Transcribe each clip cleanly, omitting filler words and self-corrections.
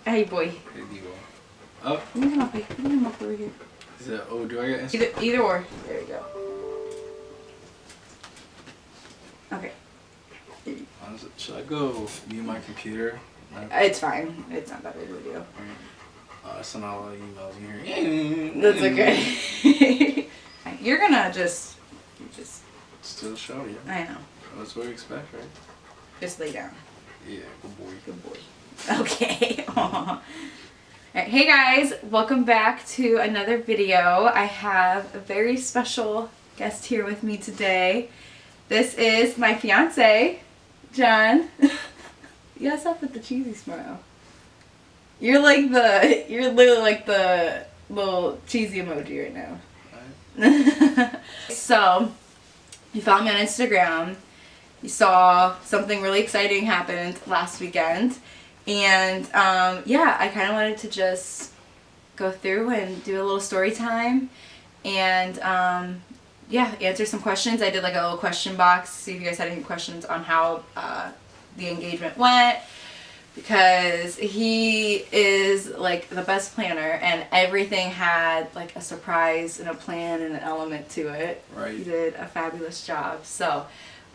Hey, boy. Hey, Diego. Oh. You can come up over here. Is it, oh, do I get Instagram? Either or. There you go. Okay. Should I go mute my computer? It's fine. It's not that big of a deal. I sent out a lot of emails in here. That's okay. You're gonna just... Still show you. I know. That's what we expect, right? Just lay down. Yeah, good boy. Good boy. Okay. Aww. Alright, hey guys, welcome back to another video. I have a very special guest here with me today. This is my fiance, John. You gotta stop with the cheesy smile. You're literally like the little cheesy emoji right now. Right. So, you found me on Instagram. You saw something really exciting happened last weekend. And yeah, I kind of wanted to just go through and do a little story time and yeah, answer some questions. I did like a little question box, see if you guys had any questions on how the engagement went, because he is like the best planner and everything had like a surprise and a plan and an element to it. Right. He did a fabulous job. So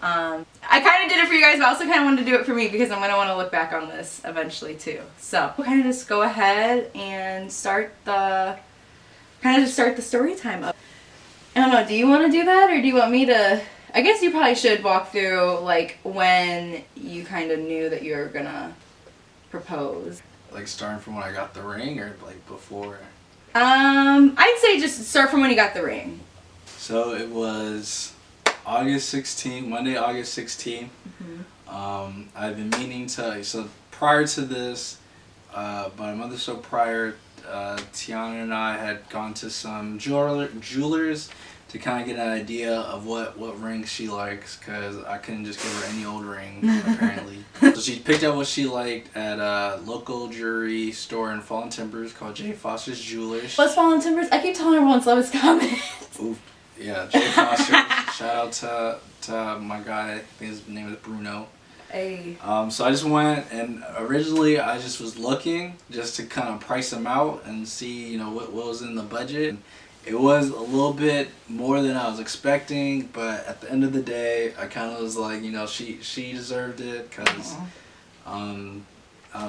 I kind of did it for you guys, but I also kind of wanted to do it for me because I'm going to want to look back on this eventually too. So we'll kind of just go ahead and start the story time up. I don't know, do you want to do that or do you want me to? I guess you probably should walk through like when you kind of knew that you were going to propose. Like starting from when I got the ring or like before? I'd say just start from when you got the ring. So it was August 16th, Monday, August 16th. Mm-hmm. I've been meaning to, so prior to this, about a month or so prior, Tiana and I had gone to some jewelers to kind of get an idea of what rings she likes, because I couldn't just give her any old ring, apparently. So she picked out what she liked at a local jewelry store in Fallen Timbers called J. Foster's Jewelers. What's Fallen Timbers? I keep telling everyone love his comment. Ooh. Yeah, J. Foster. Shout out to my guy. I think his name is Bruno. Hey. So I just went, and originally I just was looking just to kind of price them out and see, you know, what was in the budget. It was a little bit more than I was expecting, but at the end of the day, I kind of was like, you know, she deserved it because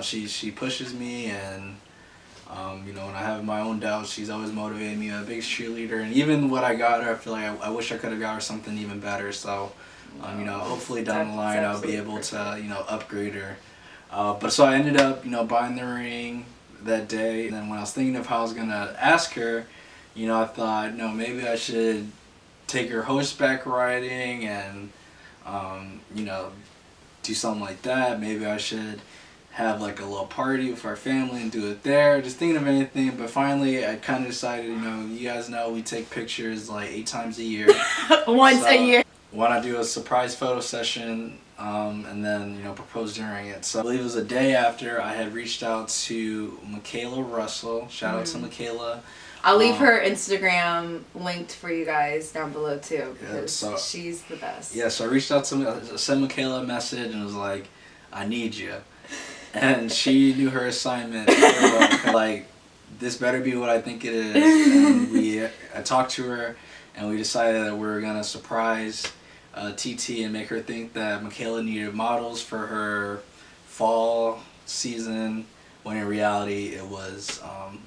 she pushes me, and you know, when I have my own doubts, she's always motivated me. I'm a big cheerleader, and even what I got her, I feel like I wish I could have got her something even better. So, you know, hopefully down the line I'll be able to, you know, upgrade her. But so I ended up, you know, buying the ring that day. And then when I was thinking of how I was gonna ask her, you know, I thought, no, maybe I should take her horseback riding and, you know, do something like that. Maybe I should have like a little party with our family and do it there. Just thinking of anything, but finally I kind of decided, you know, you guys know we take pictures like 8 times a year. Once a year. Why not do a surprise photo session and then, you know, propose during it. So I believe it was a day after I had reached out to Mikayla Russell. Shout out to Mikayla. I'll leave her Instagram linked for you guys down below too, because yeah, so, she's the best. Yeah, so I reached out to sent Mikayla a message and was like, I need you. And she knew her assignment. Like, this better be what I think it is. And I talked to her, and we decided that we were gonna surprise TT and make her think that Mikayla needed models for her fall season, when in reality it was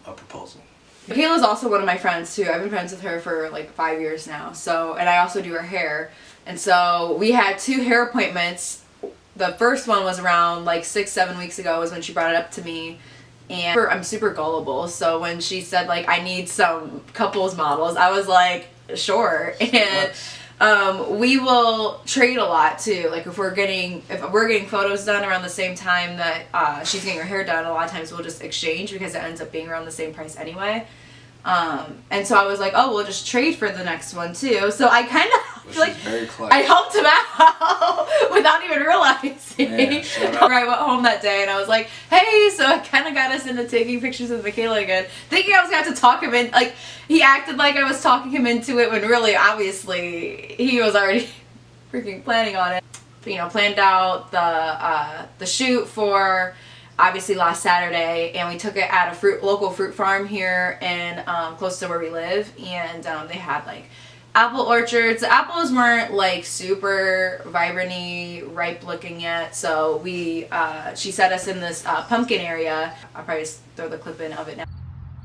a proposal. Mikayla's also one of my friends too. I've been friends with her for like 5 years now. So, and I also do her hair. And so we had 2 hair appointments. The first one was around like 6-7 weeks ago was when she brought it up to me. And I'm super gullible. So when she said like, I need some couples models, I was like, sure. And we will trade a lot too. Like if we're getting photos done around the same time that she's getting her hair done, a lot of times we'll just exchange because it ends up being around the same price anyway. And so I was like, oh, we'll just trade for the next one too. So I kind of feel like I helped him out without even realizing. Yeah, I went home that day and I was like, hey, so I kind of got us into taking pictures of Mikayla again, thinking I was going to have to talk him in. Like, he acted like I was talking him into it when really, obviously, he was already freaking planning on it. But, you know, planned out the shoot for obviously last Saturday, and we took it at a local fruit farm here in close to where we live, and they had like apple orchards. The apples weren't like super vibranty, ripe looking yet, so we she set us in this pumpkin area. I'll probably just throw the clip in of it now.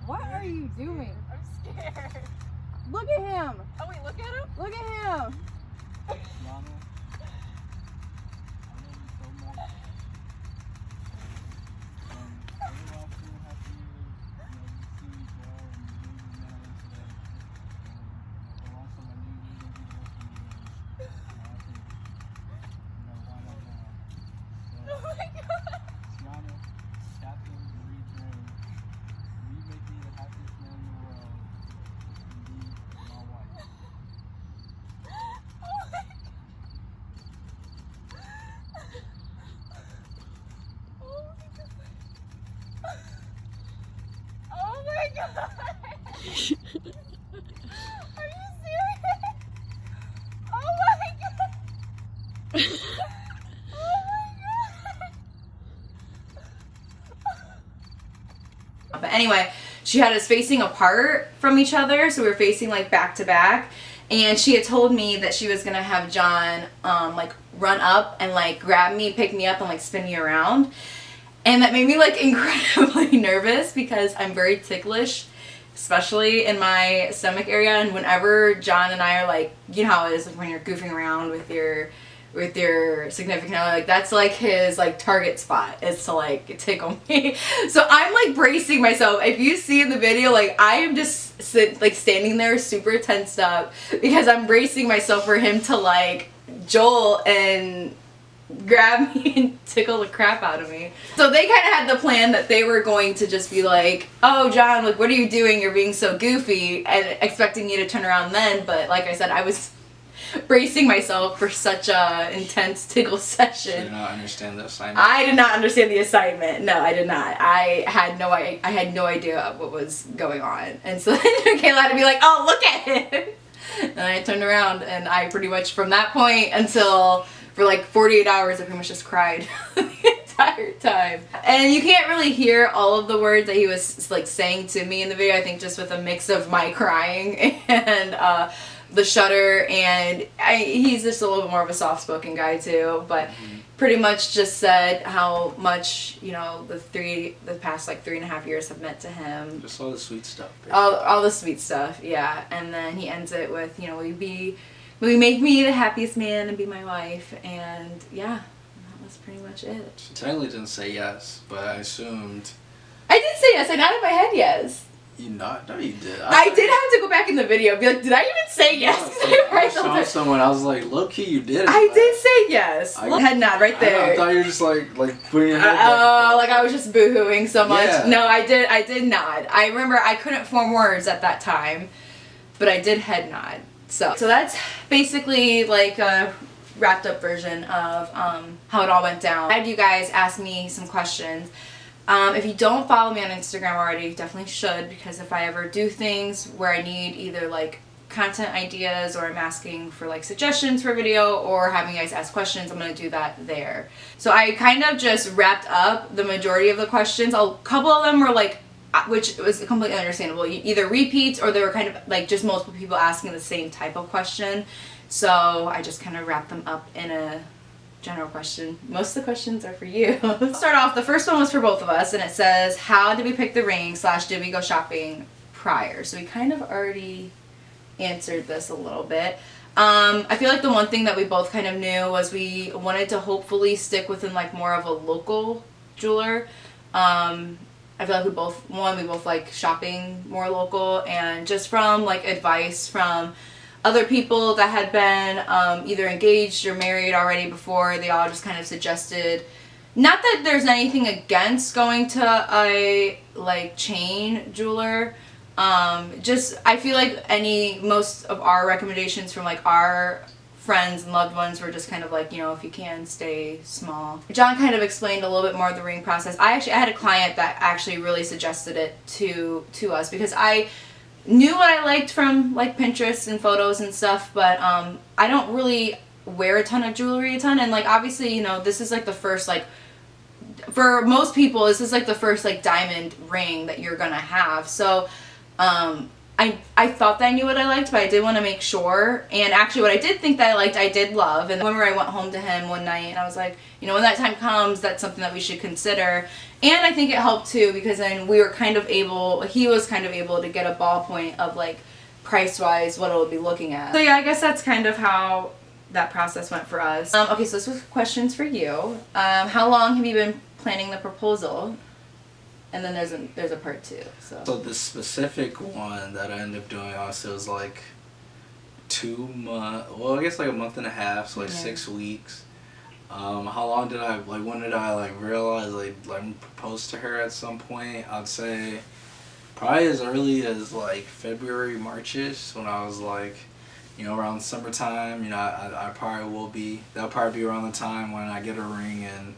What are you doing? I'm scared. Look at him! Oh wait, look at him. Look at him! Mama, I love you so much. Every often you have to, see me grow and you leave me today. The last time I knew you were going to be working, I think, why not now? So, Oh my god. Tiana, Captain Marie Drain, will you make me the happiest man in the world and be my wife? Oh my god. Oh my god. Are you serious? Oh my god. Oh my god. But anyway, she had us facing apart from each other, so we were facing like back to back, and she had told me that she was gonna have John like run up and like grab me, pick me up, and like spin me around. And that made me like incredibly nervous because I'm very ticklish, especially in my stomach area. And whenever John and I are like, you know how it is like when you're goofing around with your significant other, like that's like his like target spot is to like tickle me. So I'm like bracing myself. If you see in the video, like I am just standing there super tensed up because I'm bracing myself for him to like jolt and grab me and tickle the crap out of me. So they kind of had the plan that they were going to just be like, oh John, like what are you doing, you're being so goofy, and expecting me to turn around then. But like I said, I was bracing myself for such a intense tickle session. You did not understand the assignment. I did not understand the assignment. No, I did not. I had no idea what was going on. And so then Mikayla had to be like, oh, look at him. And I turned around, and I pretty much from that point until for like 48 hours I pretty much just cried the entire time. And you can't really hear all of the words that he was like saying to me in the video, I think just with a mix of my crying and the shudder, and he's just a little bit more of a soft-spoken guy too, but pretty much just said how much, you know, the past like 3.5 years have meant to him. Just all the sweet stuff. All the sweet stuff, yeah. And then he ends it with, you know, will you make me the happiest man and be my wife? And yeah, that was pretty much it. She technically didn't say yes, but I assumed. I did say yes. I nodded my head yes. You not? No, you did. I did have to go back in the video and be like, did I even say yes? I saw someone. I was like, low key, you did. I did say yes. Head nod right there. I thought you were just like putting your head. Oh, like I was just boo-hooing so much. Yeah. No, I did nod. I remember I couldn't form words at that time, but I did head nod. So that's basically like a wrapped up version of how it all went down. I had you guys ask me some questions. If you don't follow me on Instagram already, you definitely should, because if I ever do things where I need either like content ideas or I'm asking for like suggestions for video or having you guys ask questions, I'm going to do that there. So I kind of just wrapped up the majority of the questions. A couple of them were like, which was completely understandable, either repeats or they were kind of like just multiple people asking the same type of question. So I just kind of wrapped them up in a general question. Most of the questions are for you. Let's start off. The first one was for both of us, and it says, how did we pick the ring / did we go shopping prior? So we kind of already answered this a little bit. I feel like the one thing that we both kind of knew was we wanted to hopefully stick within like more of a local jeweler. I feel like we both like shopping more local, and just from like advice from other people that had been either engaged or married already before, they all just kind of suggested, not that there's anything against going to a like chain jeweler, just I feel like most of our recommendations from like our friends and loved ones were just kind of like, you know, if you can, stay small. John kind of explained a little bit more of the ring process. I had a client that actually really suggested it to us, because I knew what I liked from like Pinterest and photos and stuff, but I don't really wear a ton of jewelry and like obviously, you know, this is like the first like for most people, this is like the first like diamond ring that you're gonna have. So, I thought that I knew what I liked, but I did want to make sure. And actually, what I did think that I liked, I did love. And whenever I went home to him one night, and I was like, you know, when that time comes, that's something that we should consider. And I think it helped too, because then we were kind of able, he was kind of able to get a ballpoint of like price-wise what it'll be looking at. So yeah, I guess that's kind of how that process went for us. Okay, so this was questions for you. How long have you been planning the proposal? And then there's a part 2. So the specific one that I ended up doing, honestly, was like 2 months. Well, I guess like a month and a half, so like 6 weeks. How long did I like? When did I like realize like propose to her at some point? I'd say probably as early as like February, Marchish, when I was like, you know, around summertime. You know, I probably will be. That'll probably be around the time when I get a ring and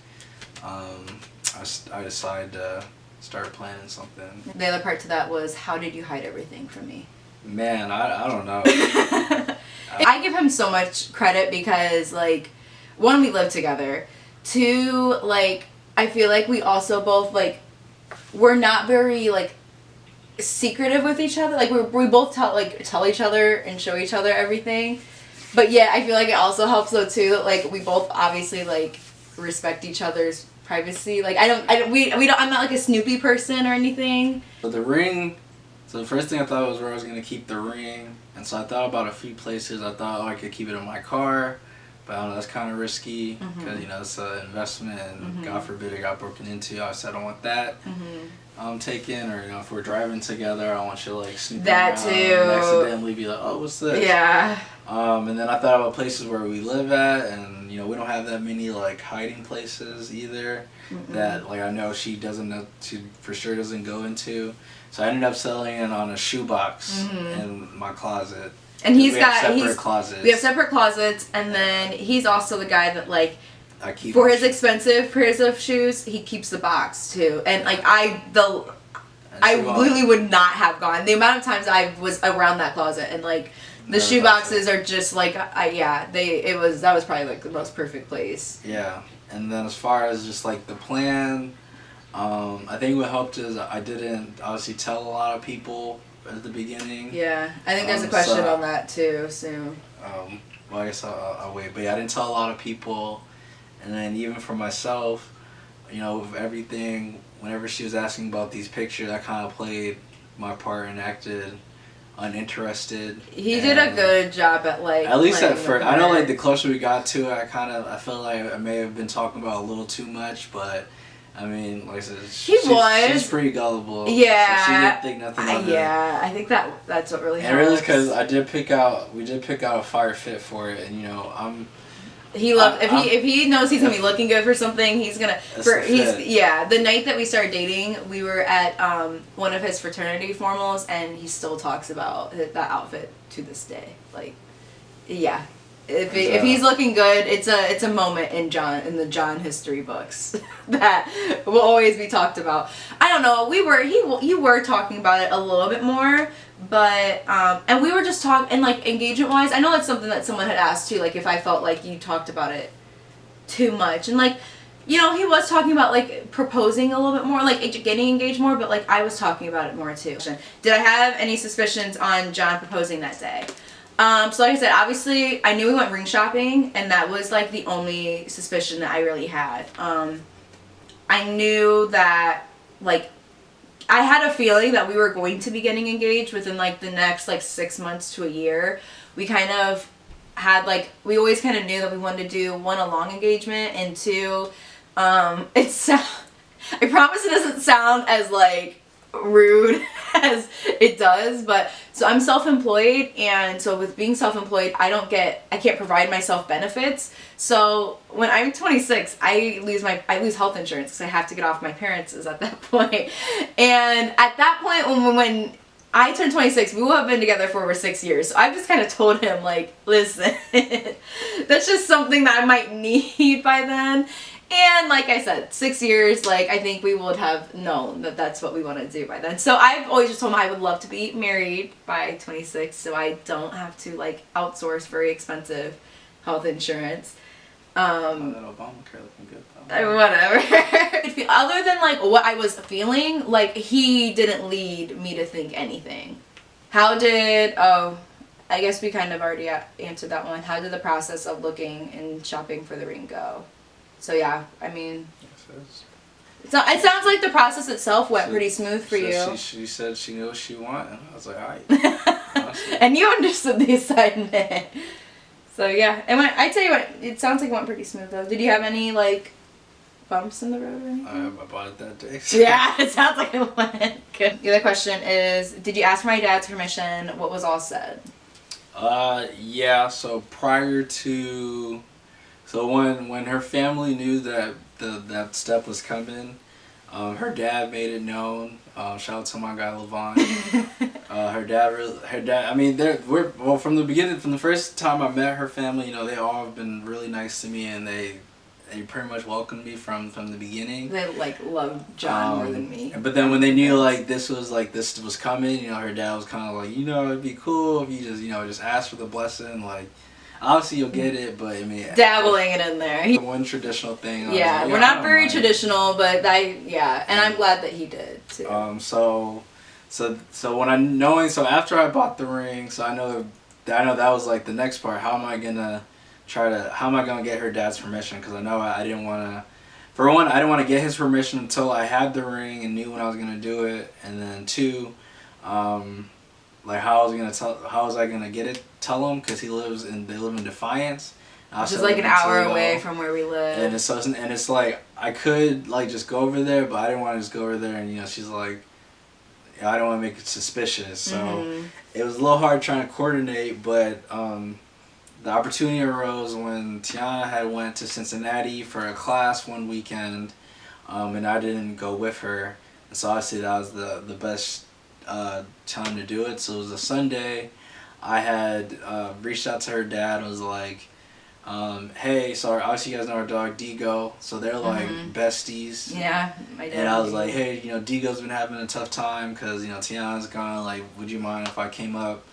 I decide to start planning something. The other part to that was, how did you hide everything from me? Man, I don't know. I give him so much credit because, like, 1, we live together. 2, like, I feel like we also both, like, we're not very, like, secretive with each other. Like, we both tell each other and show each other everything. But yeah, I feel like it also helps though too that like we both obviously like respect each other's privacy. Like I'm not like a Snoopy person or anything. But the ring, so the first thing I thought was where I was gonna keep the ring, and so I thought about a few places. I thought, I could keep it in my car, but I don't know, that's kind of risky because you know it's an investment, and God forbid it got broken into. I said I don't want that taken, or you know if we're driving together, I don't want you to like snoop that around too and accidentally be like, oh, what's this? Yeah. And then I thought about places where we live at, and you know we don't have that many like hiding places either that like I know she doesn't know, she for sure doesn't go into. So I ended up selling it on a shoebox in my closet. And we have separate closets. We have separate closets, and then he's also the guy that like I keep for his expensive pairs of shoes, he keeps the box too. And like I literally would not have gone. The amount of times I was around that closet and like the shoe boxes are just like that was probably like the most perfect place. Yeah. And then as far as just like the plan, I think what helped is I didn't obviously tell a lot of people at the beginning. Yeah, I think there's a question on that too soon. Well, I guess I'll wait. But yeah, I didn't tell a lot of people. And then even for myself, you know, with everything, whenever she was asking about these pictures, I kind of played my part and acted uninterested. He did a good job at like. At least at first, I know like the closer we got to it, I felt like I may have been talking about a little too much, but I mean, like I said, she's pretty gullible. Yeah. So she didn't think nothing of it. Yeah, I think that's what really helps. And really, because we did pick out a fire fit for it, and you know, he loves if he knows he's gonna be looking good for something, he's gonna. The night that we started dating, we were at one of his fraternity formals, and he still talks about that outfit to this day. Like, yeah, if he's looking good, it's a moment in the John history books that will always be talked about. I don't know. You were talking about it a little bit more. But, and we were just talking, and like engagement-wise, I know that's something that someone had asked too, like if I felt like you talked about it too much. And like, you know, he was talking about like proposing a little bit more, like getting engaged more, but like I was talking about it more too. Did I have any suspicions on John proposing that day? So like I said, obviously I knew we went ring shopping, and that was like the only suspicion that I really had. I knew that like, I had a feeling that we were going to be getting engaged within like the next like 6 months to a year. We kind of had like, we always kind of knew that we wanted to do 1, a long engagement, and 2, I promise it doesn't sound as like rude as it does, but so I'm self-employed, and so with being self-employed, I can't provide myself benefits. So when I'm 26, I lose health insurance because I have to get off my parents' at that point. And at that point, when I turned 26, we will have been together for over 6 years. So I've just kind of told him like, listen, that's just something that I might need by then. And like I said, 6 years, like I think we would have known that that's what we want to do by then. So I've always just told him I would love to be married by 26, so I don't have to like outsource very expensive health insurance. Oh, that Obamacare looking good though. Whatever. Other than like what I was feeling, like he didn't lead me to think anything. How did, oh, I guess we kind of already answered that one. How did the process of looking and shopping for the ring go? So yeah, I mean, it sounds like the process itself went pretty smooth for you. She said she knew what she wanted. I was like, alright. And you understood the assignment. So yeah, I tell you what, it sounds like it went pretty smooth though. Did you have any like bumps in the road or anything? I bought it that day. Yeah, it sounds like it went good. The other question is, did you ask my dad's permission? What was all said? Yeah, so prior to, so when her family knew that that step was coming, her dad made it known. Shout out to my guy Levon. Her dad. I mean, well from the beginning, from the first time I met her family. You know, they all have been really nice to me, and they pretty much welcomed me from the beginning. They like loved John more than me. But then when they knew like this was coming, you know, her dad was kind of like, you know, it'd be cool if you just ask for the blessing. Like, obviously you'll get it, but I mean, dabbling it in there. The one traditional thing. Yeah, we're not very traditional, but and I'm glad that he did too. So when after I bought the ring, so I know that was like the next part. How am I gonna get her dad's permission? Because I know I didn't want to. For one, I didn't want to get his permission until I had the ring and knew when I was gonna do it. And then two, like how was I gonna get it? Tell him, because they live in Defiance. Which is like an hour away from where we live. And it's like I could like just go over there, but I didn't want to just go over there. And she's like, I don't want to make it suspicious. So it was a little hard trying to coordinate, but the opportunity arose when Tiana had went to Cincinnati for a class one weekend, and I didn't go with her. And so obviously that was the best time to do it. So it was a Sunday. I had reached out to her dad and was like, hey, so obviously you guys know our dog Digo, so they're like besties. Yeah, my dad. And I was like, hey, Digo's been having a tough time because Tiana's gone. Like, would you mind if I came up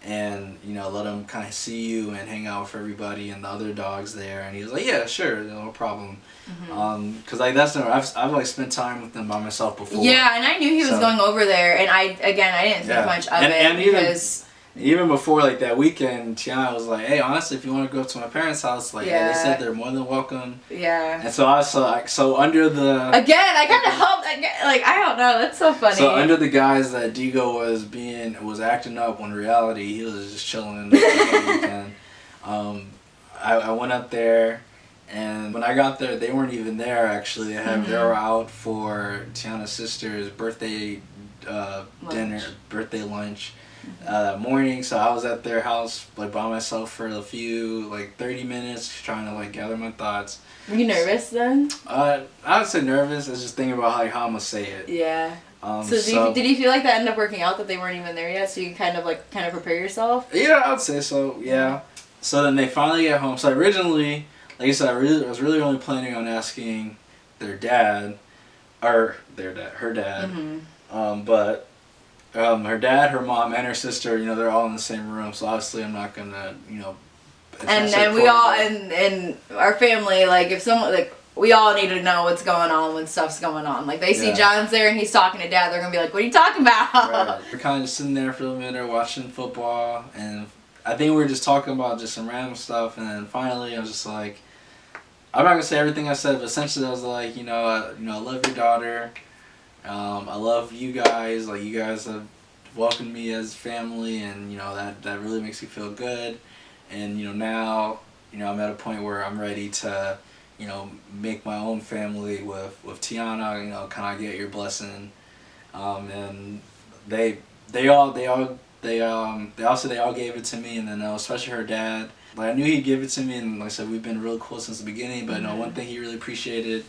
and let him kind of see you and hang out with everybody and the other dogs there? And he was like, yeah, sure, no problem. Because like I've like spent time with them by myself before. Yeah, and I knew he was going over there, and I didn't think much of it because. Even before like that weekend, Tiana was like, hey, honestly, if you want to go up to my parents' house, like they said they're more than welcome. Yeah. And so so under the again, I kind of helped. Like, I don't know, that's so funny. So under the guise that Digo was acting up, when in reality he was just chilling the weekend. I went up there, and when I got there, they weren't even there. Actually, they were out for Tiana's sister's birthday birthday lunch. That morning, so I was at their house like by myself for a few 30 minutes trying to gather my thoughts. Were you nervous then? I would say nervous. I was just thinking about how I'm gonna say it. Yeah. So did you feel like that ended up working out, that they weren't even there yet, so you kind of prepare yourself? Yeah, I would say so. Yeah. So then they finally get home. So originally, like I said, I was really only planning on asking her dad, but her dad, her mom, and her sister, they're all in the same room, so obviously I'm not gonna, And we all, and our family, if someone, we all need to know what's going on when stuff's going on. They see John's there and he's talking to Dad, they're gonna be like, what are you talking about? Right. We're kind of just sitting there for a minute watching football, and I think we were just talking about just some random stuff, and then finally I was just like, I'm not gonna say everything I said, but essentially I was like, I love your daughter. I love you guys. You guys have welcomed me as family, and that really makes me feel good. And now I'm at a point where I'm ready to make my own family with Tiana. Can I get your blessing? And they all gave it to me, and then especially her dad. I knew he'd give it to me, and like I said, we've been really close since the beginning. But one thing he really appreciated.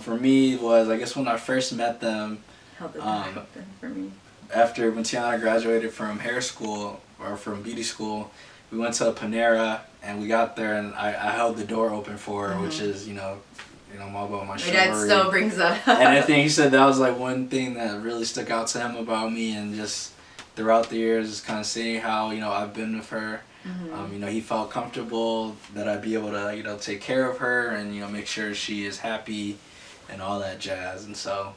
For me was, I guess when I first met them, held the door open for me. After when Tiana graduated from hair school or from beauty school, we went to a Panera, and we got there, and I held the door open for her, which is my chivalry. My dad still brings that up. And I think he said that was one thing that really stuck out to him about me, and just throughout the years, just kind of seeing how I've been with her. You know, he felt comfortable that I'd be able to, you know, take care of her and, you know, make sure she is happy and all that jazz. And so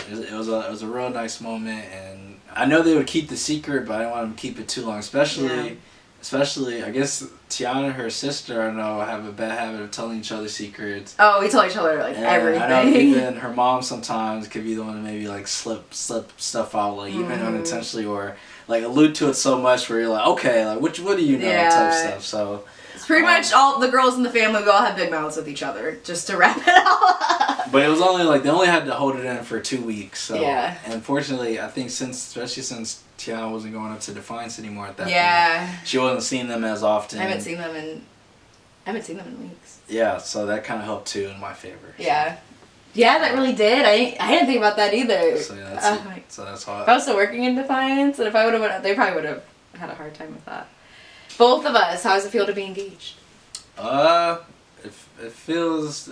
it was a real nice moment. And I know they would keep the secret, but I didn't want them to keep it too long, especially, I guess Tiana and her sister, I know, have a bad habit of telling each other secrets. Oh, we tell each other like and everything. I know even her mom sometimes could be the one to maybe like slip stuff out, like even unintentionally, or like allude to it so much where you're like, okay, like what do you know, type stuff. So it's pretty much all the girls in the family. We all have big mouths with each other, just to wrap it all up. But it was only like they only had to hold it in for 2 weeks. So yeah. And fortunately, I think especially since Tiana wasn't going up to Defiance anymore at that point, she wasn't seeing them as often. I haven't seen them in weeks. Yeah, so that kind of helped too in my favor. Yeah. Yeah, that really did. I didn't think about that either. So yeah, that's how. If I was still working in Defiance, and if I would have went, they probably would have had a hard time with that. Both of us. How does it feel to be engaged? It feels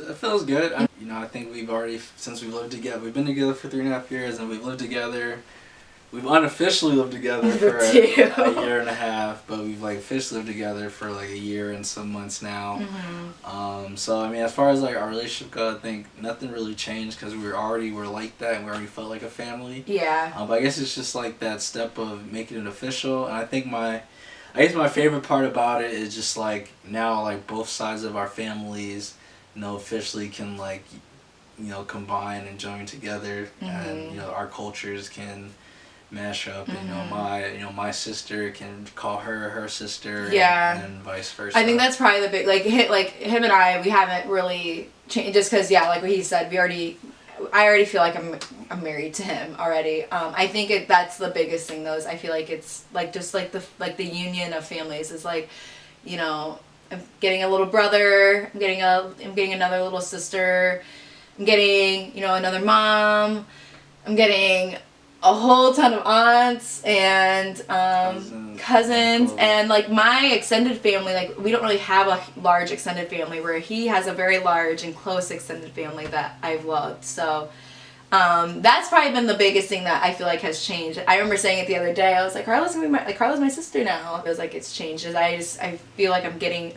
good. You know, I think we've already, since we've lived together, we've been together for 3.5 years, and we've lived together. We've unofficially lived together for a year and a half, but we've like officially lived together for like a year and some months now. So I mean, as far as like our relationship goes, I think nothing really changed because we're like that, and we already felt like a family. Yeah. But I guess it's just like that step of making it official, and I think my favorite part about it is just like now like both sides of our families, you know, officially can like, you know, combine and join together, and you know our cultures can mash up. And, you know, my sister can call her sister, and vice versa. I think that's probably the big like him and I, we haven't really changed just because like what he said, I already feel like I'm married to him already. I think that's the biggest thing though, is I feel like it's like just like the union of families is like, you know, I'm getting a little brother, I'm getting another little sister, I'm getting, you know, another mom, I'm getting a whole ton of aunts and cousins, and like my extended family, like we don't really have a large extended family, where he has a very large and close extended family that I've loved. So that's probably been the biggest thing that I feel like has changed. I remember saying it the other day. I was like, Carla's my sister now. It was like it's changed. I feel like I'm getting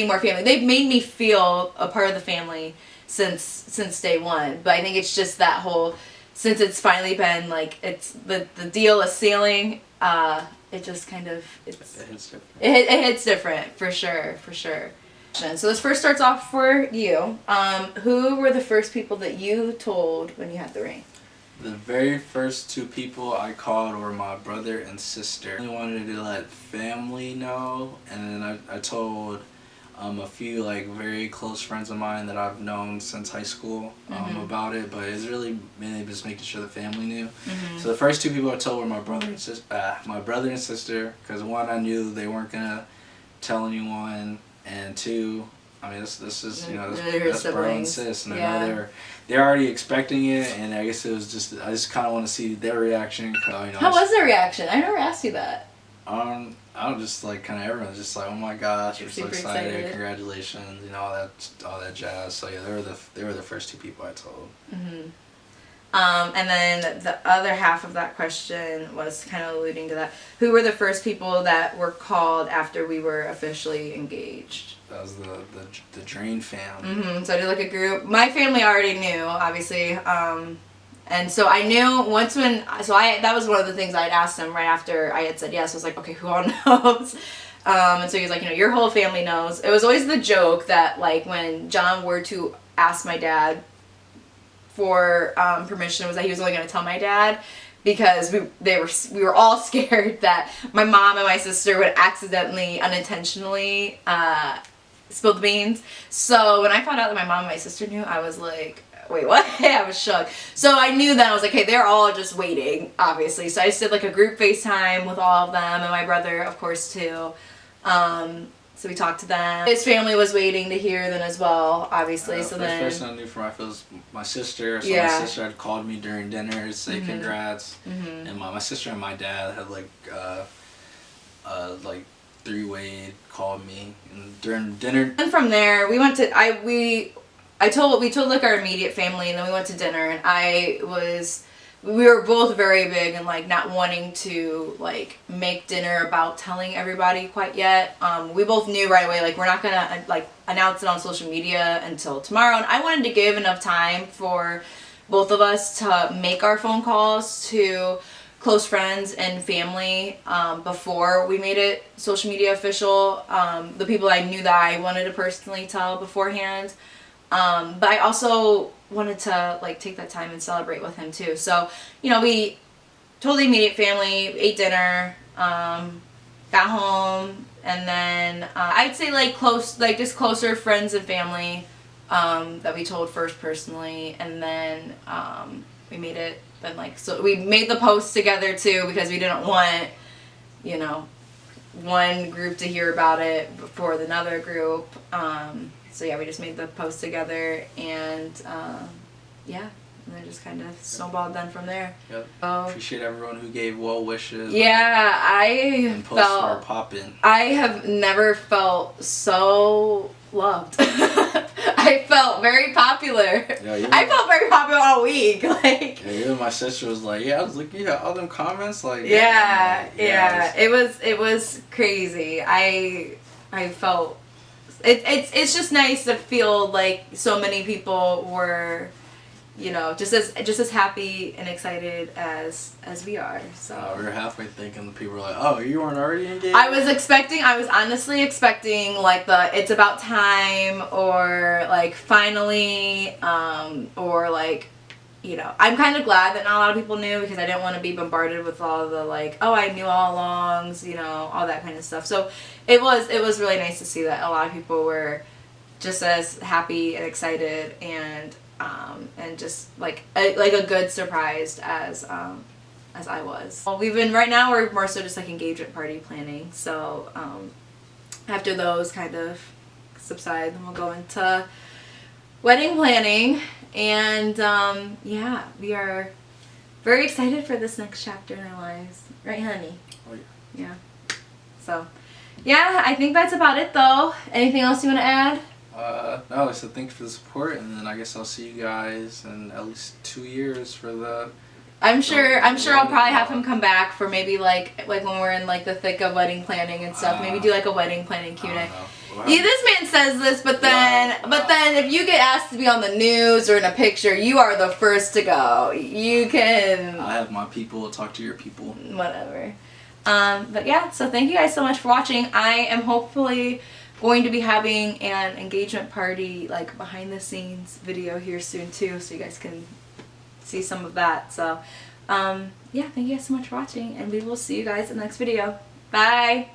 more family. They've made me feel a part of the family since day one. But I think it's just that whole, since it's finally been like it's the deal is sealing, it just kind of it hits different. It hits different for sure. So this first starts off for you. Who were the first people that you told when you had the ring? The very first 2 people I called were my brother and sister. I wanted to let family know, and then I told a few like very close friends of mine that I've known since high school about it, but it's really mainly just making sure the family knew. So the first 2 people I told were my brother and sister, because one, I knew they weren't gonna tell anyone, and 2, I mean this is, you know, that's bro and sis, and I know they're already expecting it, and I guess it was just I just kind of want to see their reaction. You know, how was their reaction? I never asked you that. I was just like kind of everyone's just like, oh my gosh, we're so excited, congratulations, you know, all that jazz. So yeah, they were the first 2 people I told. And then the other half of that question was kind of alluding to that. Who were the first people that were called after we were officially engaged? That was the Drain fam. So I did like a group. My family already knew, obviously. And so I knew that was one of the things I'd asked him right after I had said yes. I was like, okay, who all knows? And so he was like, you know, your whole family knows. It was always the joke that like when John were to ask my dad for permission, was that he was only going to tell my dad, because we were all scared that my mom and my sister would accidentally, unintentionally spill the beans. So when I found out that my mom and my sister knew, I was like, wait, what? I was shook. So I knew that I was like, hey, they're all just waiting, obviously. So I just did like a group FaceTime with all of them, and my brother, of course, too. So we talked to them. His family was waiting to hear them as well, obviously. So the then first person I knew from my family was my sister. So my sister had called me during dinner to say congrats, and my sister and my dad had like 3-way called me, and during dinner. And from there, we went to we told like our immediate family, and then we went to dinner, and we were both very big and like not wanting to like make dinner about telling everybody quite yet. We both knew right away like we're not gonna like announce it on social media until tomorrow, and I wanted to give enough time for both of us to make our phone calls to close friends and family before we made it social media official. The people I knew that I wanted to personally tell beforehand. But I also wanted to like take that time and celebrate with him too. So, you know, we told the immediate family, ate dinner, got home, and then I'd say like just closer friends and family that we told first personally, and then we made it. Then like so we made the post together too because we didn't want, you know, one group to hear about it before another group. So yeah, we just made the post together, and yeah, and then just kind of snowballed then from there. Yep. So, appreciate everyone who gave well wishes. Yeah, And posts are popping. I have never felt so loved. I felt very popular. Yeah, I felt very popular all week. Like, yeah, even my sister was like, "Yeah, I was looking at all them comments." Like, yeah. It was crazy. I felt it's just nice to feel like so many people were, you know, just as happy and excited as we are. So we were halfway thinking the people were like, "Oh, you weren't already engaged?" I was honestly expecting like the "it's about time" or like "finally," or like, you know, I'm kind of glad that not a lot of people knew because I didn't want to be bombarded with all the like, "Oh, I knew all alongs," you know, all that kind of stuff. So it was really nice to see that a lot of people were just as happy and excited and just like a good surprise as I was. Well, right now we're more so just like engagement party planning. So after those kind of subside, then we'll go into wedding planning, and yeah, we are very excited for this next chapter in our lives, right, honey? Oh yeah. Yeah. So yeah, I think that's about it though. Anything else you want to add? No, so thanks for the support, and then I guess I'll see you guys in at least 2 years for the... I'm sure I'll probably have him come back for maybe like when we're in like the thick of wedding planning and stuff. Maybe do like a wedding planning Q&A. Yeah, this man says this, but then if you get asked to be on the news or in a picture, you are the first to go. You can... I have my people, talk to your people. Whatever. But yeah, so thank you guys so much for watching. I am hopefully going to be having an engagement party like behind the scenes video here soon too, so you guys can see some of that. So yeah, thank you guys so much for watching, and we will see you guys in the next video. Bye.